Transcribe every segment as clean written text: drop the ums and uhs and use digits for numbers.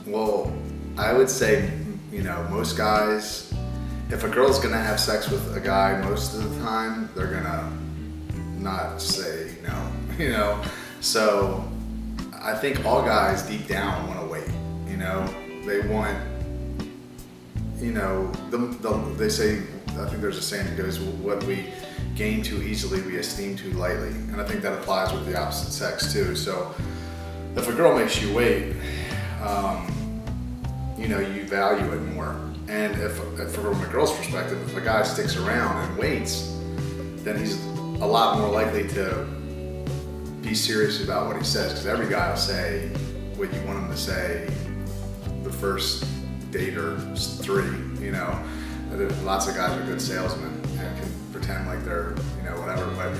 Well, I would say, you know, most guys, if a girl's gonna have sex with a guy, most of the time, they're gonna not say no, you know? So I think all guys deep down wanna wait, you know? They want, you know, they say, I think there's a saying that goes, what we gain too easily, we esteem too lightly. And I think that applies with the opposite sex too. So if a girl makes you wait, you know, you value it more. And if from a girl's perspective, if a guy sticks around and waits, then he's a lot more likely to be serious about what he says. Because every guy will say what you want him to say the first date or three, you know. Lots of guys are good salesmen and can pretend like they're, you know, whatever. But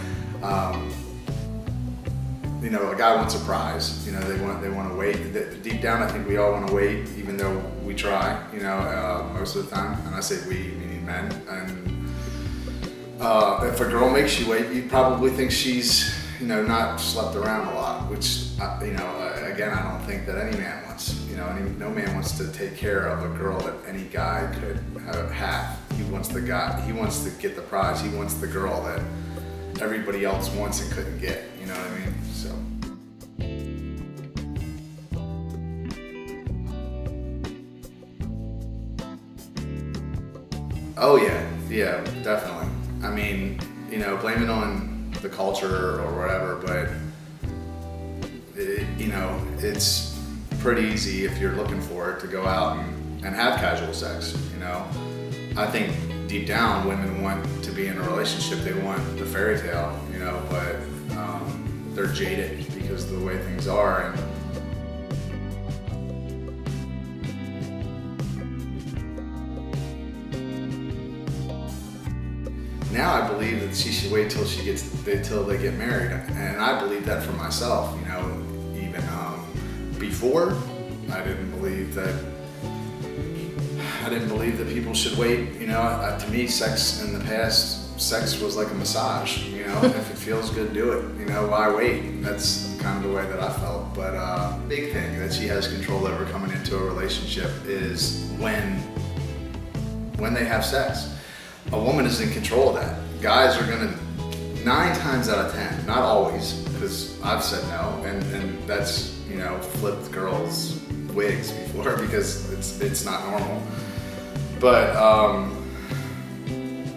you know, a guy wants a prize. You know, they want to wait. Deep down, I think we all want to wait, even though we try. You know, most of the time. And I say we, meaning men. And if a girl makes you wait, you probably think she's, you know, not slept around a lot. Which, you know, again, I don't think that any man wants. You know, no man wants to take care of a girl that any guy could have. He wants the guy. He wants to get the prize. He wants the girl that everybody else wants and couldn't get. You know what I mean? So. Oh yeah, definitely. I mean, you know, blame it on the culture or whatever, but you know, it's pretty easy if you're looking for it to go out and have casual sex. You know, I think deep down women want to be in a relationship. They want the fairy tale, you know, but they're jaded because of the way things are. And now I believe that she should wait till till they get married, and I believe that for myself. You know, even before, I didn't believe that people should wait. You know, to me, sex in the past, sex was like a massage. You know, if it feels good, do it. You know, why wait? That's kind of the way that I felt. But big thing that she has control over coming into a relationship is when they have sex. A woman is in control of that. Guys are gonna, 9 times out of 10, not always, because I've said no, and that's, you know, flipped girls' wigs before because it's not normal. But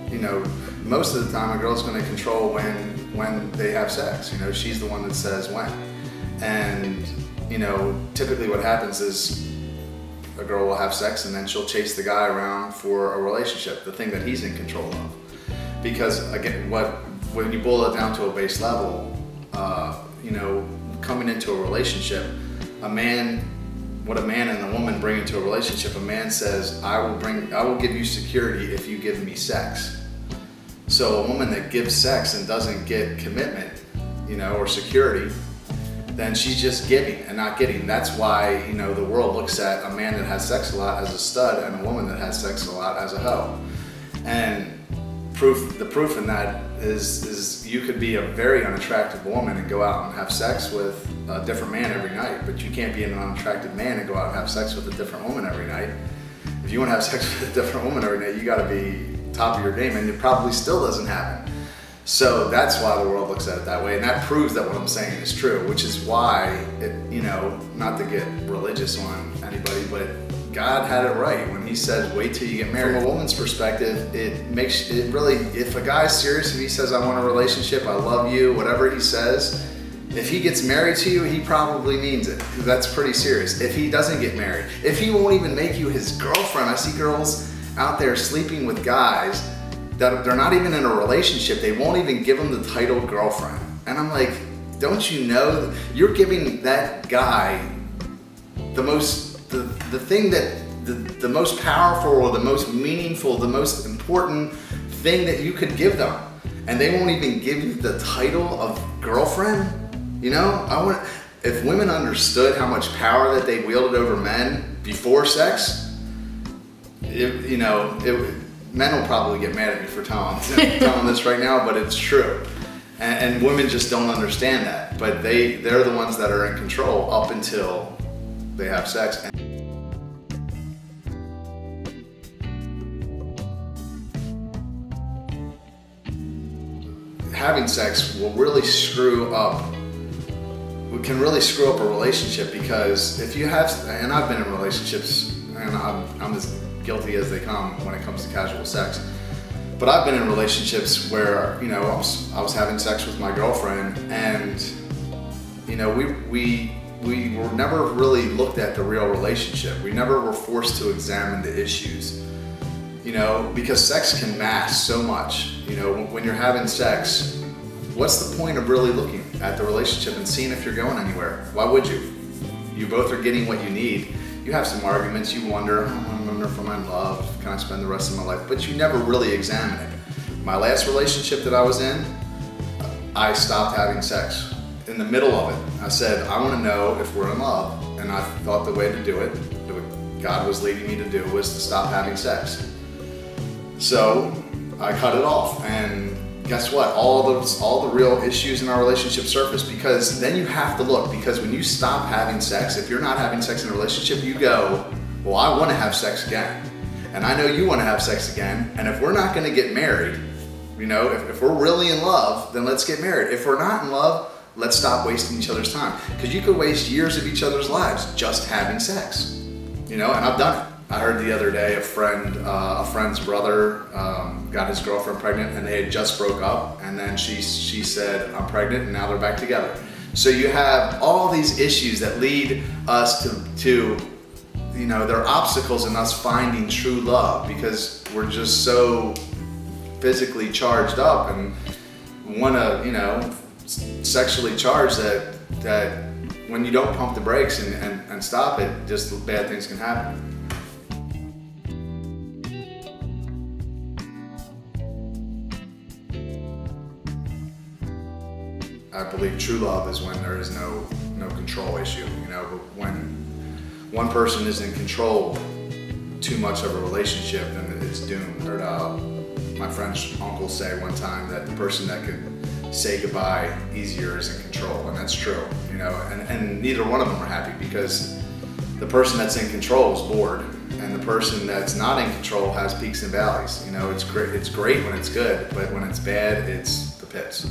you know, most of the time a girl's gonna control when they have sex. You know, she's the one that says when. And you know, typically what happens is a girl will have sex and then she'll chase the guy around for a relationship, the thing that he's in control of. Because again, when you boil it down to a base level, you know, coming into a relationship, what a man and a woman bring into a relationship, a man says, I will give you security if you give me sex. So a woman that gives sex and doesn't get commitment, you know, or security, then she's just giving and not getting. That's why, you know, the world looks at a man that has sex a lot as a stud and a woman that has sex a lot as a hoe. And the proof in that is you could be a very unattractive woman and go out and have sex with a different man every night, but you can't be an unattractive man and go out and have sex with a different woman every night. If you want to have sex with a different woman every night, you got to be top of your game, and it probably still doesn't happen. So that's why the world looks at it that way, and that proves that what I'm saying is true, which is why, you know, not to get religious on anybody, but God had it right when he said, wait till you get married. From a woman's perspective, it really, if a guy's serious, if he says, I want a relationship, I love you, whatever he says, if he gets married to you, he probably means it. That's pretty serious. If he doesn't get married, if he won't even make you his girlfriend, I see girls out there sleeping with guys that they're not even in a relationship, they won't even give them the title girlfriend. And I'm like, don't you know, you're giving that guy the thing that, the most powerful or the most meaningful, the most important thing that you could give them. And they won't even give you the title of girlfriend? You know, if women understood how much power that they wielded over men before sex, you know, men will probably get mad at me for telling this right now, but it's true. And women just don't understand that. But they're the ones that are in control up until they have sex. having sex will really can really screw up a relationship, because if you have, and I've been in relationships, and I'm as guilty as they come when it comes to casual sex, but I've been in relationships where, you know, I was having sex with my girlfriend, and, you know, we were never really looked at the real relationship. We never were forced to examine the issues, you know, because sex can mask so much. You know, when you're having sex, what's the point of really looking at the relationship and seeing if you're going anywhere? Why would you? You both are getting what you need. You have some arguments, you wonder, I wonder if I'm in love, can I spend the rest of my life? But you never really examine it. My last relationship that I was in, I stopped having sex. In the middle of it, I said, I want to know if we're in love. And I thought the way to do it, what God was leading me to do, was to stop having sex. So I cut it off, and guess what? All the real issues in our relationship surface, because then you have to look, because when you stop having sex, if you're not having sex in a relationship, you go, well, I want to have sex again. And I know you want to have sex again. And if we're not going to get married, you know, if we're really in love, then let's get married. If we're not in love, let's stop wasting each other's time. Because you could waste years of each other's lives just having sex. You know, and I've done it. I heard the other day a friend's brother got his girlfriend pregnant, and they had just broke up, and then she said, I'm pregnant, and now they're back together. So you have all these issues that lead us to you know, there are obstacles in us finding true love, because we're just so physically charged up and want to, you know, sexually charged that when you don't pump the brakes and stop it, just bad things can happen. I believe true love is when there is no control issue, you know, but when one person is in control too much of a relationship, then it's doomed. I heard my French uncle say one time that the person that can say goodbye easier is in control, and that's true, you know, and neither one of them are happy, because the person that's in control is bored, and the person that's not in control has peaks and valleys. You know, it's great when it's good, but when it's bad, it's the pits.